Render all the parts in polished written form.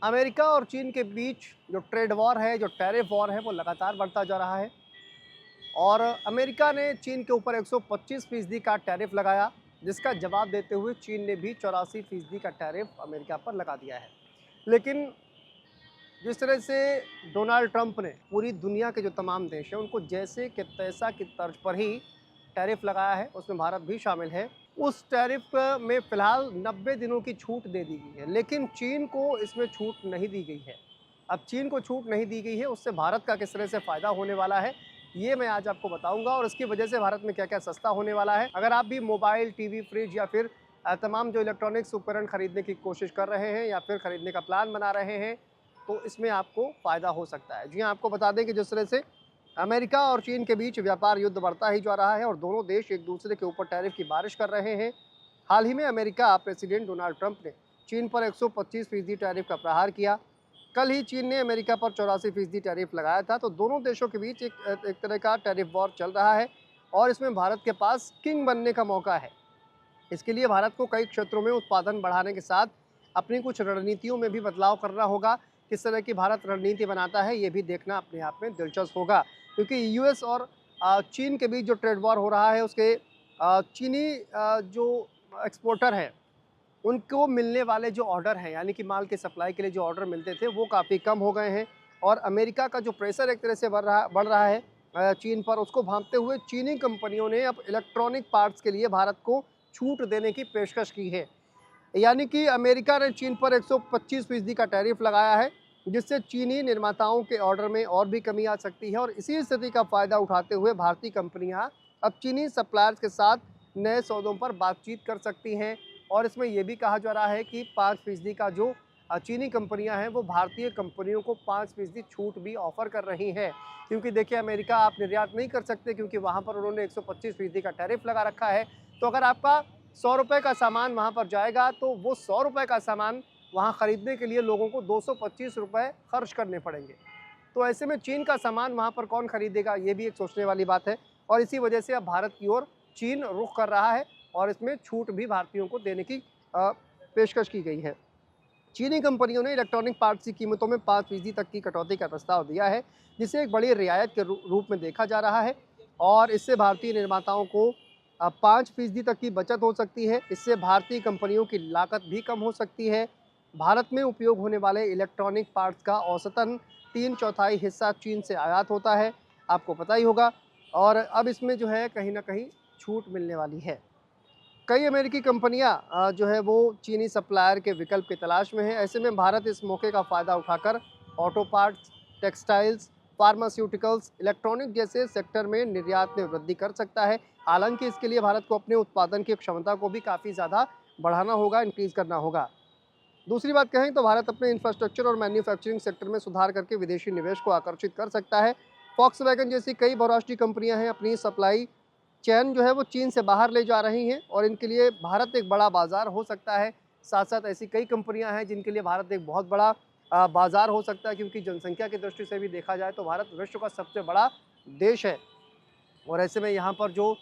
America और चीन के बीच जो ट्रेड वॉर है, जो टैरिफ वॉर है, वो लगातार बढ़ता जा रहा है और अमेरिका ने चीन के ऊपर 125% का टैरिफ लगाया, जिसका जवाब देते हुए चीन ने भी 84% का टैरिफ अमेरिका पर लगा दिया है। लेकिन जिस तरह से डोनाल्ड ट्रंप ने पूरी दुनिया के जो तमाम देश हैं, उनको जैसे कि तैसा की तर्ज पर ही टैरिफ लगाया है, उसमें भारत भी शामिल है। उस टैरिफ में फ़िलहाल 90 दिनों की छूट दे दी गई है, लेकिन चीन को इसमें छूट नहीं दी गई है। अब चीन को छूट नहीं दी गई है, उससे भारत का किस तरह से फ़ायदा होने वाला है, ये मैं आज आपको बताऊँगा और इसकी वजह से भारत में क्या-क्या सस्ता होने वाला है। अगर आप भी मोबाइल, टीवी, फ्रिज या फिर तमाम जो इलेक्ट्रॉनिक्स उपकरण खरीदने की कोशिश कर रहे हैं या फिर खरीदने का प्लान बना रहे हैं, तो इसमें आपको फ़ायदा हो सकता है। जी हाँ, आपको बता दें कि जिस तरह से अमेरिका और चीन के बीच व्यापार युद्ध बढ़ता ही जा रहा है और दोनों देश एक दूसरे के ऊपर टैरिफ की बारिश कर रहे हैं। हाल ही में अमेरिका प्रेसिडेंट डोनाल्ड ट्रंप ने चीन पर 125% टैरिफ का प्रहार किया। कल ही चीन ने अमेरिका पर 84% टैरिफ लगाया था। तो दोनों देशों के बीच एक तरह का टैरिफ वॉर चल रहा है और इसमें भारत के पास किंग बनने का मौका है। इसके लिए भारत को कई क्षेत्रों में उत्पादन बढ़ाने के साथ अपनी कुछ रणनीतियों में भी बदलाव करना होगा। किस तरह की भारत रणनीति बनाता है, ये भी देखना अपने आप में दिलचस्प होगा, क्योंकि यूएस और चीन के बीच जो ट्रेड वॉर हो रहा है, उसके चीनी जो एक्सपोर्टर हैं, उनको मिलने वाले जो ऑर्डर हैं, यानी कि माल के सप्लाई के लिए जो ऑर्डर मिलते थे, वो काफ़ी कम हो गए हैं और अमेरिका का जो प्रेशर एक तरह से बढ़ रहा है चीन पर, उसको भांपते हुए चीनी कंपनियों ने अब इलेक्ट्रॉनिक पार्ट्स के लिए भारत को छूट देने की पेशकश की है। यानी कि अमेरिका ने चीन पर 125% का टैरिफ लगाया है, जिससे चीनी निर्माताओं के ऑर्डर में और भी कमी आ सकती है और इसी स्थिति का फ़ायदा उठाते हुए भारतीय कंपनियां अब चीनी सप्लायर्स के साथ नए सौदों पर बातचीत कर सकती हैं। और इसमें यह भी कहा जा रहा है कि 5% का जो चीनी कंपनियां हैं, वो भारतीय कंपनियों को 5% छूट भी ऑफर कर रही हैं, क्योंकि देखिए अमेरिका आप निर्यात नहीं कर सकते, क्योंकि वहाँ पर उन्होंने 125% का टैरिफ लगा रखा है। तो अगर आपका 100 रुपये का सामान वहाँ पर जाएगा, तो वो 100 रुपये का सामान वहाँ ख़रीदने के लिए लोगों को 225 रुपये खर्च करने पड़ेंगे। तो ऐसे में चीन का सामान वहाँ पर कौन खरीदेगा, ये भी एक सोचने वाली बात है और इसी वजह से अब भारत की ओर चीन रुख कर रहा है और इसमें छूट भी भारतीयों को देने की पेशकश की गई है। चीनी कंपनियों ने इलेक्ट्रॉनिक पार्ट्स की कीमतों में 5% तक की कटौती का प्रस्ताव दिया है, जिसे एक बड़ी रियायत के रूप में देखा जा रहा है और इससे भारतीय निर्माताओं को 5% तक की बचत हो सकती है। इससे भारतीय कंपनियों की लागत भी कम हो सकती है। भारत में उपयोग होने वाले इलेक्ट्रॉनिक पार्ट्स का औसतन 3/4 हिस्सा चीन से आयात होता है, आपको पता ही होगा, और अब इसमें जो है कहीं न कहीं छूट मिलने वाली है। कई अमेरिकी कंपनियां जो है वो चीनी सप्लायर के विकल्प की तलाश में है। ऐसे में भारत इस मौके का फ़ायदा उठाकर auto parts, textiles, pharmaceuticals, electronic जैसे सेक्टर में निर्यात में वृद्धि कर सकता है। हालांकि इसके लिए भारत को अपने उत्पादन की क्षमता को भी काफ़ी ज़्यादा बढ़ाना होगा, इंक्रीज़ करना होगा। दूसरी बात कहें तो भारत अपने इंफ्रास्ट्रक्चर और मैन्युफैक्चरिंग सेक्टर में सुधार करके विदेशी निवेश को आकर्षित कर सकता है। फॉक्सवैगन जैसी कई बहुराष्ट्रीय कंपनियां हैं, अपनी सप्लाई चैन जो है वो चीन से बाहर ले जा रही हैं और इनके लिए भारत एक बड़ा बाजार हो सकता है। साथ साथ ऐसी कई कंपनियां हैं जिनके लिए भारत एक बहुत बड़ा बाजार हो सकता है, क्योंकि जनसंख्या की दृष्टि से भी देखा जाए तो भारत विश्व का सबसे बड़ा देश है और ऐसे में यहाँ पर जो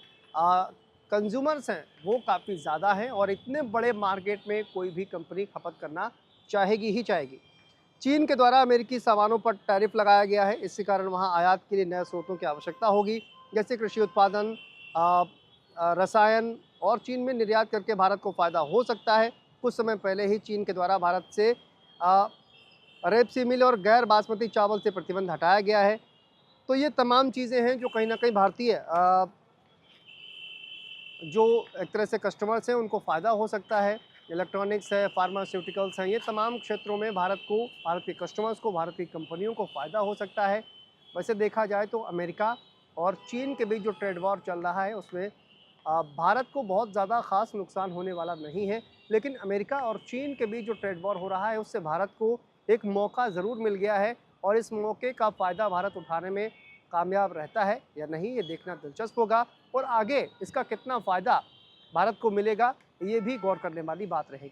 कंज्यूमर्स हैं वो काफ़ी ज़्यादा हैं और इतने बड़े मार्केट में कोई भी कंपनी खपत करना चाहेगी ही चाहेगी। चीन के द्वारा अमेरिकी सामानों पर टैरिफ लगाया गया है, इसी कारण वहाँ आयात के लिए नए स्रोतों की आवश्यकता होगी, जैसे कृषि उत्पादन, रसायन, और चीन में निर्यात करके भारत को फ़ायदा हो सकता है। कुछ समय पहले ही चीन के द्वारा भारत से रेपसीमिल और गैर बासमती चावल से प्रतिबंध हटाया गया है। तो ये तमाम चीज़ें हैं जो कहीं न कहीं भारतीय जो एक तरह से कस्टमर्स हैं उनको फ़ायदा हो सकता है। इलेक्ट्रॉनिक्स है, फार्मास्यूटिकल्स हैं, ये तमाम क्षेत्रों में भारत के कस्टमर्स को, भारत की कंपनियों को फ़ायदा हो सकता है। वैसे देखा जाए तो अमेरिका और चीन के बीच जो ट्रेड वॉर चल रहा है, उसमें भारत को बहुत ज़्यादा ख़ास नुकसान होने वाला नहीं है, लेकिन अमेरिका और चीन के बीच जो ट्रेड वॉर हो रहा है, उससे भारत को एक मौका ज़रूर मिल गया है और इस मौके का फ़ायदा भारत उठाने में कामयाब रहता है या नहीं, ये देखना दिलचस्प होगा और आगे इसका कितना फ़ायदा भारत को मिलेगा, ये भी गौर करने वाली बात रहेगी।